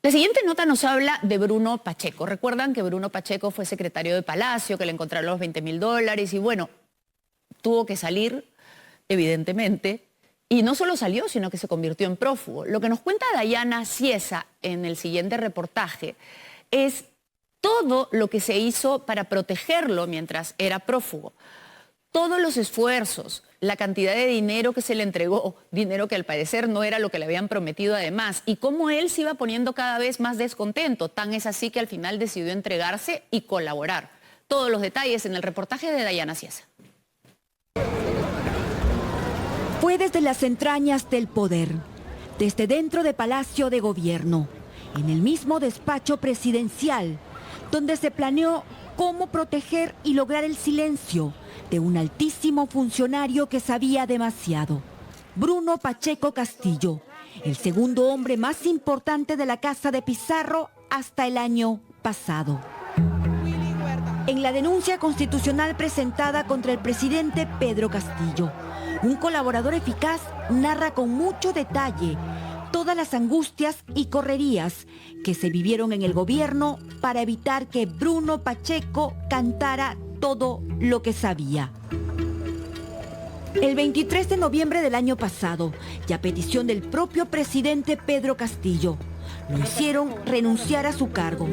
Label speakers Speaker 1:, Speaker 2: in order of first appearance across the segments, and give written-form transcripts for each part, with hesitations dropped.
Speaker 1: La siguiente nota nos habla de Bruno Pacheco. Recuerdan que Bruno Pacheco fue secretario de Palacio, que le encontraron los $20.000 y bueno, tuvo que salir, evidentemente, y no solo salió, sino que se convirtió en prófugo. Lo que nos cuenta Dayana Ciesa en el siguiente reportaje es todo lo que se hizo para protegerlo mientras era prófugo. Todos los esfuerzos, la cantidad de dinero que se le entregó, dinero que al parecer no era lo que le habían prometido además, y cómo él se iba poniendo cada vez más descontento. Tan es así que al final decidió entregarse y colaborar. Todos los detalles en el reportaje de Dayana Ciesa.
Speaker 2: Fue desde las entrañas del poder, desde dentro de Palacio de Gobierno, en el mismo despacho presidencial, donde se planeó cómo proteger y lograr el silencio de un altísimo funcionario que sabía demasiado. Bruno Pacheco Castillo, el segundo hombre más importante de la Casa de Pizarro hasta el año pasado. En la denuncia constitucional presentada contra el presidente Pedro Castillo, un colaborador eficaz narra con mucho detalle todas las angustias y correrías que se vivieron en el gobierno para evitar que Bruno Pacheco cantara todo lo que sabía. El 23 de noviembre del año pasado, y a petición del propio presidente Pedro Castillo, lo hicieron renunciar a su cargo,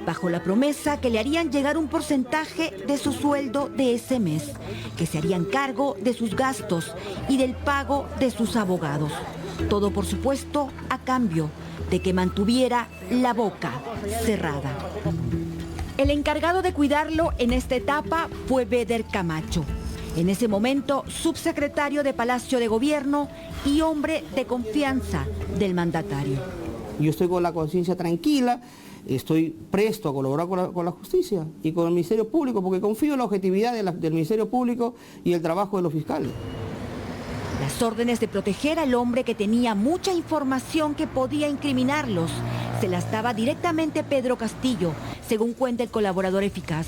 Speaker 2: bajo la promesa que le harían llegar un porcentaje de su sueldo de ese mes, que se harían cargo de sus gastos y del pago de sus abogados. Todo, por supuesto, a cambio de que mantuviera la boca cerrada. El encargado de cuidarlo en esta etapa fue Beder Camacho, en ese momento subsecretario de Palacio de Gobierno y hombre de confianza del mandatario.
Speaker 3: Yo estoy con la conciencia tranquila, estoy presto a colaborar con la justicia y con el Ministerio Público, porque confío en la objetividad del Ministerio Público y el trabajo de los fiscales.
Speaker 2: Las órdenes de proteger al hombre que tenía mucha información que podía incriminarlos se las daba directamente Pedro Castillo, según cuenta el colaborador eficaz.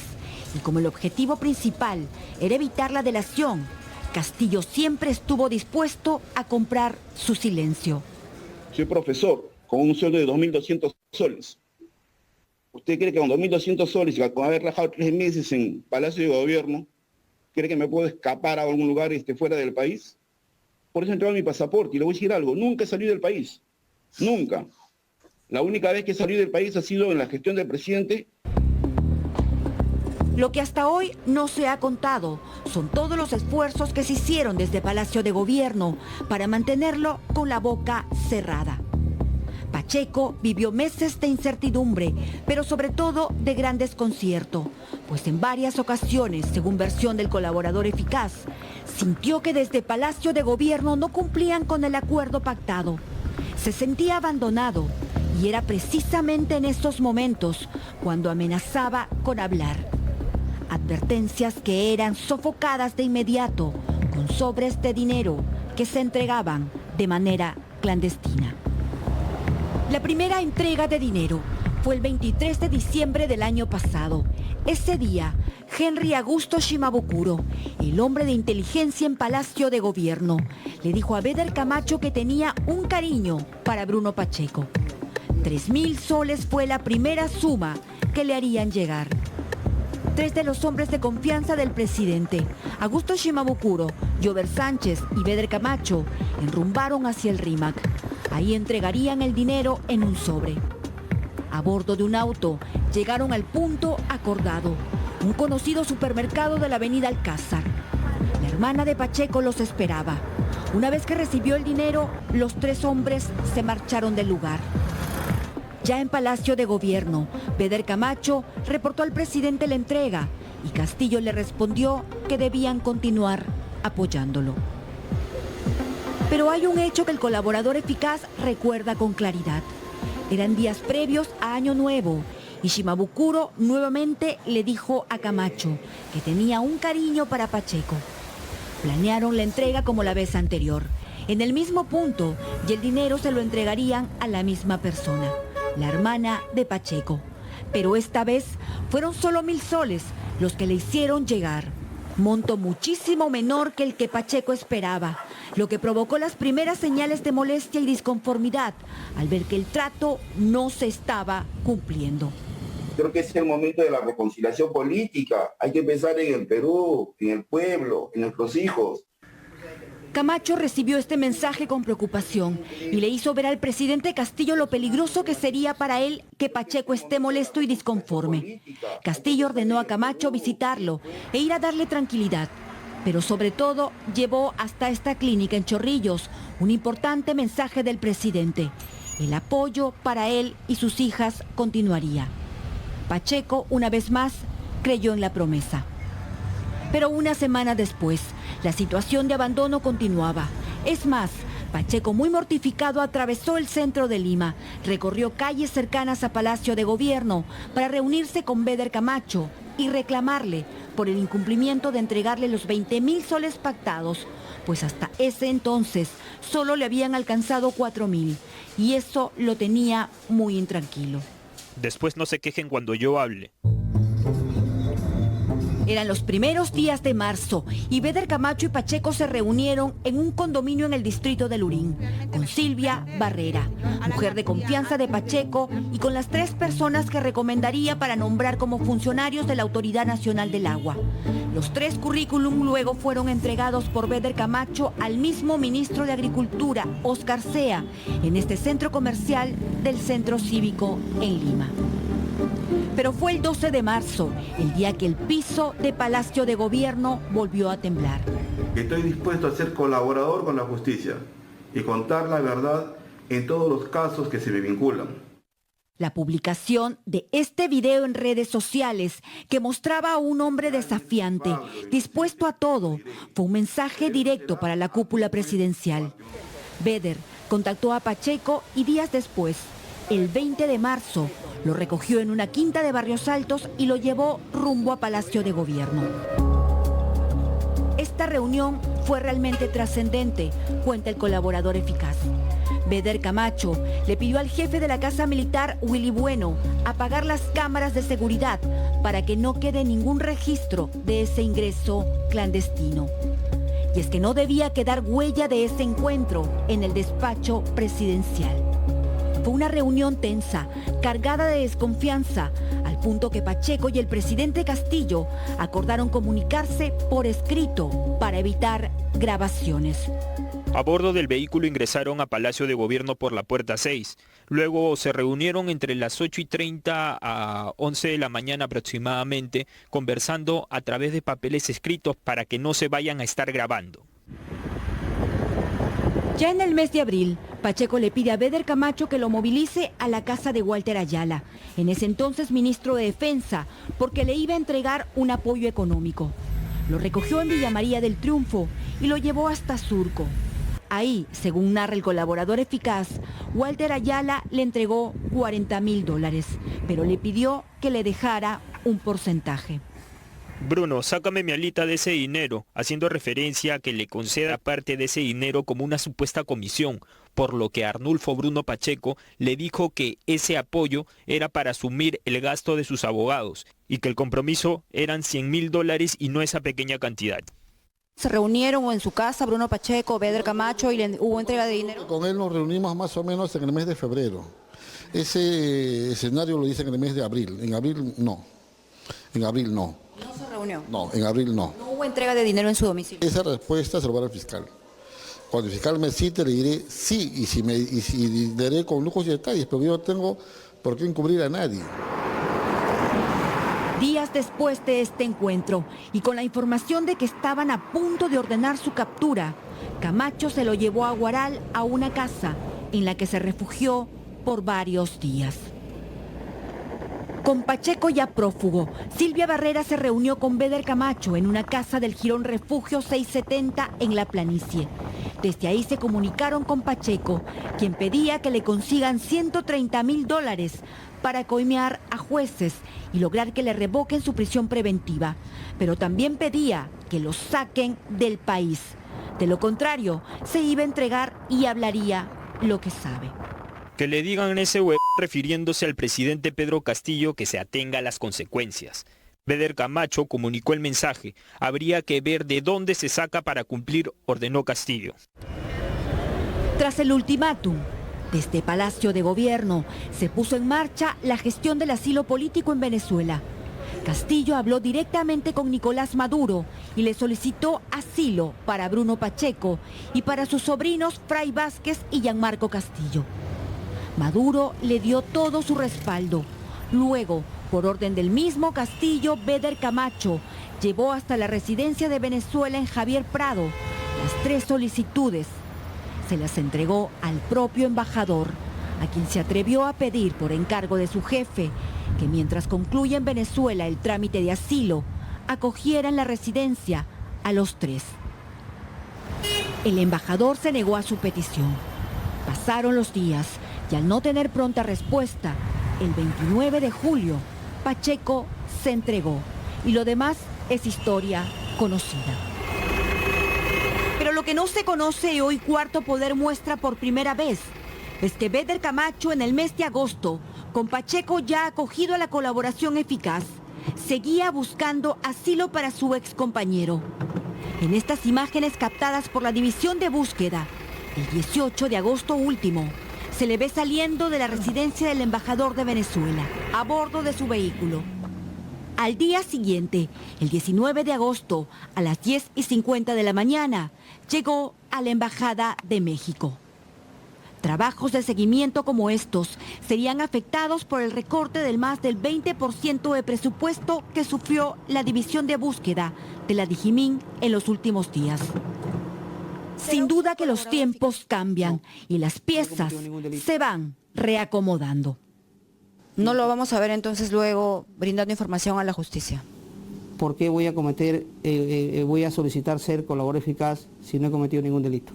Speaker 2: Y como el objetivo principal era evitar la delación, Castillo siempre estuvo dispuesto a comprar su silencio.
Speaker 4: Soy profesor con un sueldo de 2.200 soles. ¿Usted cree que con 2.200 soles y con haber trabajado 3 meses en Palacio de Gobierno, cree que me puedo escapar a algún lugar fuera del país? Por eso entrego mi pasaporte y le voy a decir algo, nunca he salido del país, nunca. La única vez que he salido del país ha sido en la gestión del presidente.
Speaker 2: Lo que hasta hoy no se ha contado son todos los esfuerzos que se hicieron desde Palacio de Gobierno para mantenerlo con la boca cerrada. Pacheco vivió meses de incertidumbre, pero sobre todo de gran desconcierto, pues en varias ocasiones, según versión del colaborador eficaz, sintió que desde Palacio de Gobierno no cumplían con el acuerdo pactado. Se sentía abandonado y era precisamente en estos momentos cuando amenazaba con hablar. Advertencias que eran sofocadas de inmediato con sobres de dinero que se entregaban de manera clandestina. La primera entrega de dinero fue el 23 de diciembre del año pasado. Ese día, Henry Augusto Shimabukuro, el hombre de inteligencia en Palacio de Gobierno, le dijo a Beder Camacho que tenía un cariño para Bruno Pacheco. 3.000 soles fue la primera suma que le harían llegar. 3 de los hombres de confianza del presidente, Augusto Shimabukuro, Jover Sánchez y Beder Camacho, enrumbaron hacia el RIMAC. Ahí entregarían el dinero en un sobre. A bordo de un auto, llegaron al punto acordado, un conocido supermercado de la avenida Alcázar. La hermana de Pacheco los esperaba. Una vez que recibió el dinero, los 3 hombres se marcharon del lugar. Ya en Palacio de Gobierno, Beder Camacho reportó al presidente la entrega y Castillo le respondió que debían continuar apoyándolo. Pero hay un hecho que el colaborador eficaz recuerda con claridad. Eran días previos a Año Nuevo y Shimabukuro nuevamente le dijo a Camacho que tenía un cariño para Pacheco. Planearon la entrega como la vez anterior, en el mismo punto, y el dinero se lo entregarían a la misma persona, la hermana de Pacheco. Pero esta vez fueron solo 1.000 soles los que le hicieron llegar, monto muchísimo menor que el que Pacheco esperaba, lo que provocó las primeras señales de molestia y disconformidad al ver que el trato no se estaba cumpliendo.
Speaker 4: Creo que es el momento de la reconciliación política. Hay que pensar en el Perú, en el pueblo, en nuestros hijos.
Speaker 2: Camacho recibió este mensaje con preocupación y le hizo ver al presidente Castillo lo peligroso que sería para él que Pacheco esté molesto y disconforme. Castillo ordenó a Camacho visitarlo e ir a darle tranquilidad, pero sobre todo llevó hasta esta clínica en Chorrillos un importante mensaje del presidente. El apoyo para él y sus hijas continuaría. Pacheco, una vez más, creyó en la promesa. Pero una semana después, la situación de abandono continuaba. Es más, Pacheco, muy mortificado, atravesó el centro de Lima, recorrió calles cercanas a Palacio de Gobierno para reunirse con Beder Camacho y reclamarle por el incumplimiento de entregarle los 20.000 soles pactados, pues hasta ese entonces solo le habían alcanzado 4.000 y eso lo tenía muy intranquilo.
Speaker 5: Después no se quejen cuando yo hable.
Speaker 2: Eran los primeros días de marzo y Beder Camacho y Pacheco se reunieron en un condominio en el distrito de Lurín, con Silvia Barrera, mujer de confianza de Pacheco, y con las 3 personas que recomendaría para nombrar como funcionarios de la Autoridad Nacional del Agua. Los 3 currículum luego fueron entregados por Beder Camacho al mismo ministro de Agricultura, Oscar Sea, en este centro comercial del Centro Cívico en Lima. Pero fue el 12 de marzo, el día que el piso de Palacio de Gobierno volvió a temblar.
Speaker 4: Estoy dispuesto a ser colaborador con la justicia y contar la verdad en todos los casos que se me vinculan.
Speaker 2: La publicación de este video en redes sociales que mostraba a un hombre desafiante, dispuesto a todo, fue un mensaje directo para la cúpula presidencial. Beder contactó a Pacheco y días después, el 20 de marzo, lo recogió en una quinta de Barrios Altos y lo llevó rumbo a Palacio de Gobierno. Esta reunión fue realmente trascendente, cuenta el colaborador eficaz. Beder Camacho le pidió al jefe de la Casa Militar, Willy Bueno, apagar las cámaras de seguridad para que no quede ningún registro de ese ingreso clandestino. Y es que no debía quedar huella de ese encuentro en el despacho presidencial. Fue una reunión tensa, cargada de desconfianza, al punto que Pacheco y el presidente Castillo acordaron comunicarse por escrito para evitar grabaciones.
Speaker 5: A bordo del vehículo ingresaron a Palacio de Gobierno por la puerta 6. Luego se reunieron entre las 8:30 a 11 de la mañana aproximadamente, conversando a través de papeles escritos para que no se vayan a estar grabando.
Speaker 2: Ya en el mes de abril, Pacheco le pide a Beder Camacho que lo movilice a la casa de Walter Ayala, en ese entonces ministro de Defensa, porque le iba a entregar un apoyo económico. Lo recogió en Villa María del Triunfo y lo llevó hasta Surco. Ahí, según narra el colaborador eficaz, Walter Ayala le entregó $40.000, pero le pidió que le dejara un porcentaje.
Speaker 5: Bruno, sácame mi alita de ese dinero, haciendo referencia a que le conceda parte de ese dinero como una supuesta comisión, por lo que Arnulfo Bruno Pacheco le dijo que ese apoyo era para asumir el gasto de sus abogados y que el compromiso eran $100.000 y no esa pequeña cantidad.
Speaker 6: ¿Se reunieron en su casa Bruno Pacheco, Beder Camacho y hubo entrega de dinero?
Speaker 7: Con él nos reunimos más o menos en el mes de febrero. Ese escenario lo dice en el mes de abril. En abril no. En abril no.
Speaker 6: ¿No se reunió?
Speaker 7: No, en abril no.
Speaker 6: ¿No hubo entrega de dinero en su domicilio?
Speaker 7: Esa respuesta se lo va al fiscal. Cuando el fiscal me cite le diré sí y si daré con lujos y detalles, pero yo no tengo por qué encubrir a nadie.
Speaker 2: Días después de este encuentro y con la información de que estaban a punto de ordenar su captura, Camacho se lo llevó a Huaral a una casa en la que se refugió por varios días. Con Pacheco ya prófugo, Silvia Barrera se reunió con Beder Camacho en una casa del Jirón Refugio 670 en La Planicie. Desde ahí se comunicaron con Pacheco, quien pedía que le consigan $130.000 para coimear a jueces y lograr que le revoquen su prisión preventiva. Pero también pedía que lo saquen del país. De lo contrario, se iba a entregar y hablaría lo que sabe.
Speaker 5: Que le digan ese refiriéndose al presidente Pedro Castillo que se atenga a las consecuencias. Beder Camacho comunicó el mensaje. Habría que ver de dónde se saca para cumplir, ordenó Castillo.
Speaker 2: Tras el ultimátum, desde Palacio de Gobierno se puso en marcha la gestión del asilo político en Venezuela. Castillo habló directamente con Nicolás Maduro y le solicitó asilo para Bruno Pacheco y para sus sobrinos Fray Vázquez y Gianmarco Castillo. Maduro le dio todo su respaldo. Luego, por orden del mismo Castillo, Beder Camacho llevó hasta la residencia de Venezuela en Javier Prado las 3 solicitudes. Se las entregó al propio embajador, a quien se atrevió a pedir por encargo de su jefe que mientras concluye en Venezuela el trámite de asilo, acogiera en la residencia a los 3. El embajador se negó a su petición. Pasaron los días y al no tener pronta respuesta, el 29 de julio, Pacheco se entregó y lo demás es historia conocida. Pero lo que no se conoce y hoy Cuarto Poder muestra por primera vez es que Beder Camacho en el mes de agosto, con Pacheco ya acogido a la colaboración eficaz, seguía buscando asilo para su excompañero. En estas imágenes captadas por la División de Búsqueda, el 18 de agosto último, se le ve saliendo de la residencia del embajador de Venezuela, a bordo de su vehículo. Al día siguiente, el 19 de agosto, a las 10:50 de la mañana, llegó a la Embajada de México. Trabajos de seguimiento como estos serían afectados por el recorte del más del 20% de presupuesto que sufrió la División de Búsqueda de la Dijimín en los últimos días. Sin duda que los tiempos cambian y las piezas se van reacomodando.
Speaker 6: No lo vamos a ver entonces luego brindando información a la justicia.
Speaker 3: ¿Por qué voy a solicitar ser colaborador eficaz si no he cometido ningún delito?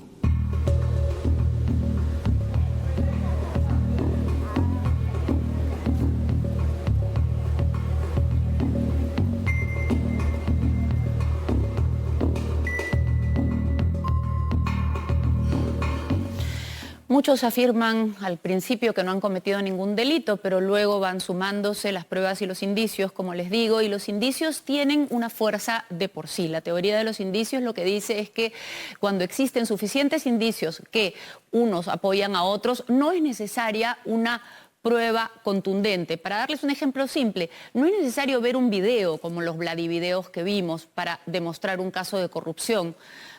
Speaker 1: Muchos afirman al principio que no han cometido ningún delito, pero luego van sumándose las pruebas y los indicios, como les digo, y los indicios tienen una fuerza de por sí. La teoría de los indicios lo que dice es que cuando existen suficientes indicios que unos apoyan a otros, no es necesaria una prueba contundente. Para darles un ejemplo simple, no es necesario ver un video como los Vladivideos que vimos para demostrar un caso de corrupción.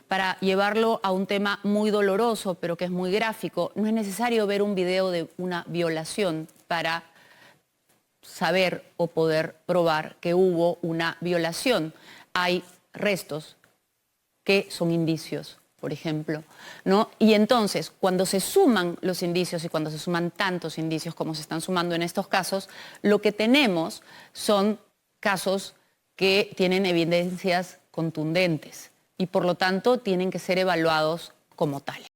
Speaker 1: Para llevarlo a un tema muy doloroso, pero que es muy gráfico, no es necesario ver un video de una violación para saber o poder probar que hubo una violación. Hay restos que son indicios, por ejemplo, ¿no? Y entonces, cuando se suman los indicios y cuando se suman tantos indicios como se están sumando en estos casos, lo que tenemos son casos que tienen evidencias contundentes y por lo tanto tienen que ser evaluados como tales.